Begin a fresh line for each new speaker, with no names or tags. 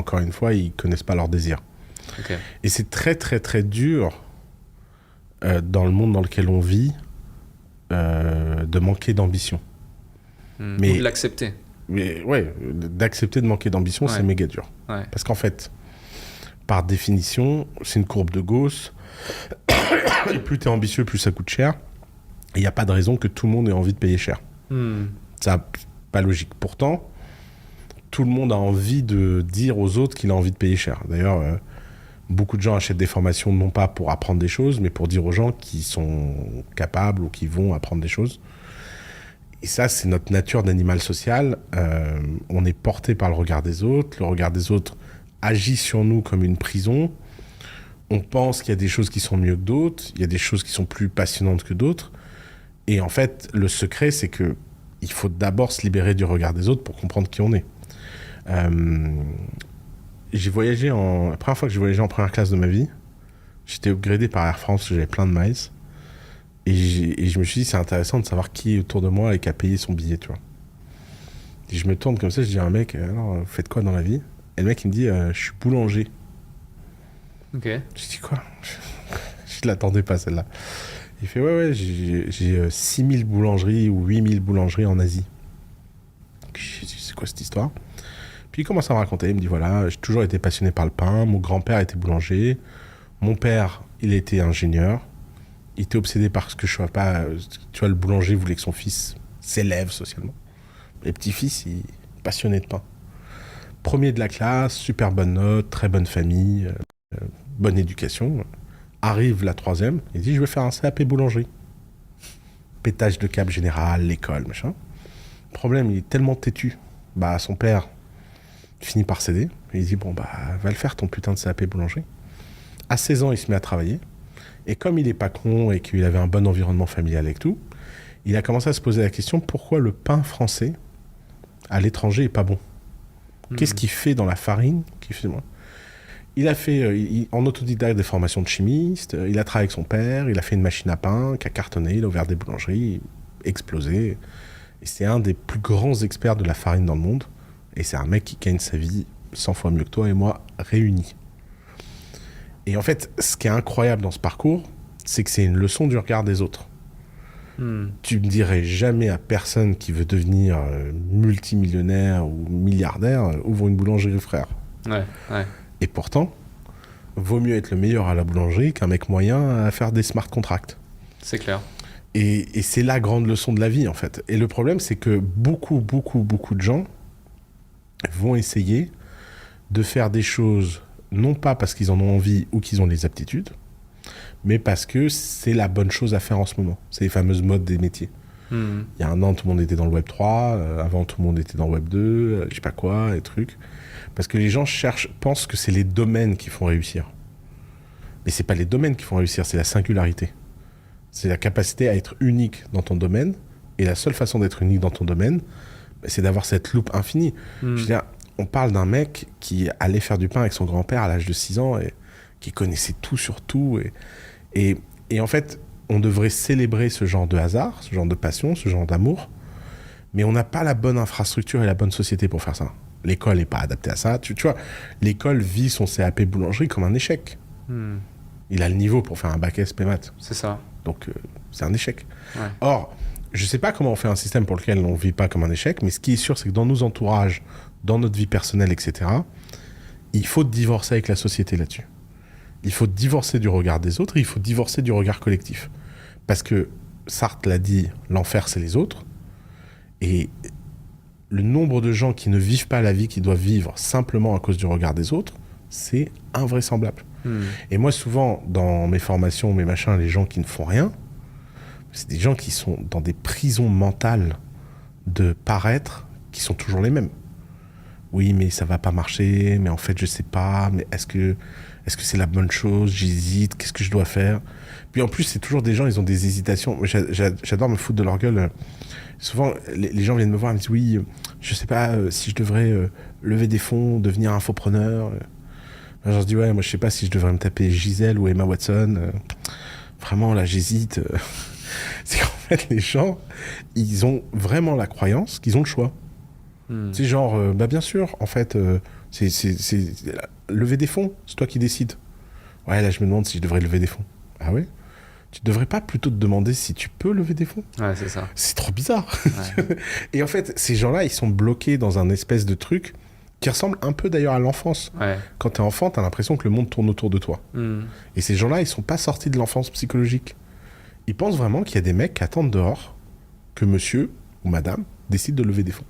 encore une fois, ils connaissent pas leurs désirs.
Ok.
Et c'est très, très, très dur dans le monde dans lequel on vit de manquer d'ambition.
Ou de l'accepter.
Mais ouais, d'accepter de manquer d'ambition, c'est méga dur.
Ouais.
Parce qu'en fait, par définition, c'est une courbe de Gauss. Et plus t'es ambitieux, plus ça coûte cher. Et il n'y a pas de raison que tout le monde ait envie de payer cher. Ça, pas logique. Pourtant, tout le monde a envie de dire aux autres qu'il a envie de payer cher. D'ailleurs, beaucoup de gens achètent des formations non pas pour apprendre des choses, mais pour dire aux gens qui sont capables ou qui vont apprendre des choses. Et ça, c'est notre nature d'animal social. On est porté par le regard des autres. Le regard des autres agit sur nous comme une prison. On pense qu'il y a des choses qui sont mieux que d'autres. Il y a des choses qui sont plus passionnantes que d'autres. Et en fait, le secret, c'est que il faut d'abord se libérer du regard des autres pour comprendre qui on est. J'ai voyagé la première fois que j'ai voyagé en première classe de ma vie, j'étais upgradé par Air France, j'avais plein de miles. Et je me suis dit, c'est intéressant de savoir qui est autour de moi et qui a payé son billet, tu vois. Et je me tourne comme ça, je dis à un mec, alors, vous faites quoi dans la vie? Et le mec, il me dit, je suis boulanger.
Ok.
Je dis quoi? Je l'attendais pas, celle-là. Il fait, ouais, j'ai 6000 boulangeries ou 8000 boulangeries en Asie. Je dis, c'est quoi cette histoire? Puis il commence à me raconter, il me dit, voilà, j'ai toujours été passionné par le pain, mon grand-père était boulanger, mon père, il était ingénieur, il était obsédé par ce que je sois pas... Tu vois, le boulanger voulait que son fils s'élève socialement. Les petits-fils, ils passionnaient de pain. Premier de la classe, super bonne note, très bonne famille, bonne éducation. Arrive la troisième, il dit, je vais faire un CAP boulangerie. Pétage de câble général, l'école, machin. Problème, il est tellement têtu. Bah, son père finit par céder. Et il dit, bon, bah, va le faire ton putain de CAP boulangerie. À 16 ans, il se met à travailler. Et comme il est pas con et qu'il avait un bon environnement familial et tout, il a commencé à se poser la question, pourquoi le pain français à l'étranger est pas bon? Qu'est-ce qu'il fait dans la farine qui fait... Il a fait en autodidacte des formations de chimiste, il a travaillé avec son père, il a fait une machine à pain qui a cartonné, il a ouvert des boulangeries, explosé. Et c'est un des plus grands experts de la farine dans le monde. Et c'est un mec qui gagne sa vie 100 fois mieux que toi et moi réunis. Et en fait, ce qui est incroyable dans ce parcours, c'est que c'est une leçon du regard des autres. Tu me dirais jamais à personne qui veut devenir multimillionnaire ou milliardaire, ouvre une boulangerie, frère.
Ouais.
Et pourtant, vaut mieux être le meilleur à la boulangerie qu'un mec moyen à faire des smart contracts.
C'est clair.
Et c'est la grande leçon de la vie, en fait. Et le problème, c'est que beaucoup de gens vont essayer de faire des choses, non pas parce qu'ils en ont envie ou qu'ils ont les aptitudes, mais parce que c'est la bonne chose à faire en ce moment. C'est les fameuses modes des métiers. Il y a un an, tout le monde était dans le Web 3, avant, tout le monde était dans le Web 2, je sais pas quoi, les trucs. Parce que les gens pensent que c'est les domaines qui font réussir. Mais c'est pas les domaines qui font réussir, c'est la singularité. C'est la capacité à être unique dans ton domaine. Et la seule façon d'être unique dans ton domaine, c'est d'avoir cette loupe infinie. Je veux dire, on parle d'un mec qui allait faire du pain avec son grand-père à l'âge de 6 ans et qui connaissait tout sur tout. Et en fait, on devrait célébrer ce genre de hasard, ce genre de passion, ce genre d'amour. Mais on n'a pas la bonne infrastructure et la bonne société pour faire ça. L'école n'est pas adaptée à ça. Tu vois, l'école vit son CAP boulangerie comme un échec. Il a le niveau pour faire un bac SP maths.
C'est ça.
Donc, c'est un échec.
Ouais.
Or, je ne sais pas comment on fait un système pour lequel on ne vit pas comme un échec, mais ce qui est sûr, c'est que dans nos entourages, dans notre vie personnelle, etc., il faut divorcer avec la société là-dessus. Il faut divorcer du regard des autres, il faut divorcer du regard collectif. Parce que, Sartre l'a dit, l'enfer, c'est les autres. Et le nombre de gens qui ne vivent pas la vie qu'ils doivent vivre simplement à cause du regard des autres, c'est invraisemblable. Et moi, souvent, dans mes formations, mes machins, les gens qui ne font rien, c'est des gens qui sont dans des prisons mentales de paraître, qui sont toujours les mêmes. Oui, mais ça va pas marcher, mais en fait, je sais pas, mais est-ce que c'est la bonne chose? J'hésite, qu'est-ce que je dois faire? Puis en plus, c'est toujours des gens, ils ont des hésitations. J'adore me foutre de leur gueule. Souvent, les gens viennent me voir et me disent, oui, je sais pas si je devrais lever des fonds, devenir infopreneur. Je leur dis, ouais, moi, je sais pas si je devrais me taper Gisèle ou Emma Watson. Vraiment, là, j'hésite. C'est qu'en fait, les gens, ils ont vraiment la croyance qu'ils ont le choix. C'est genre, bah bien sûr, en fait, Lever des fonds, c'est toi qui décides. Ouais, là, je me demande si je devrais lever des fonds. Ah ouais? Tu devrais pas plutôt te demander si tu peux lever des fonds?
Ouais, c'est ça.
C'est trop bizarre.
Ouais.
Et en fait, ces gens-là, ils sont bloqués dans un espèce de truc qui ressemble un peu d'ailleurs à l'enfance.
Ouais.
Quand t'es enfant, t'as l'impression que le monde tourne autour de toi. Et ces gens-là, ils sont pas sortis de l'enfance psychologique. Ils pensent vraiment qu'il y a des mecs qui attendent dehors que monsieur ou madame décide de lever des fonds.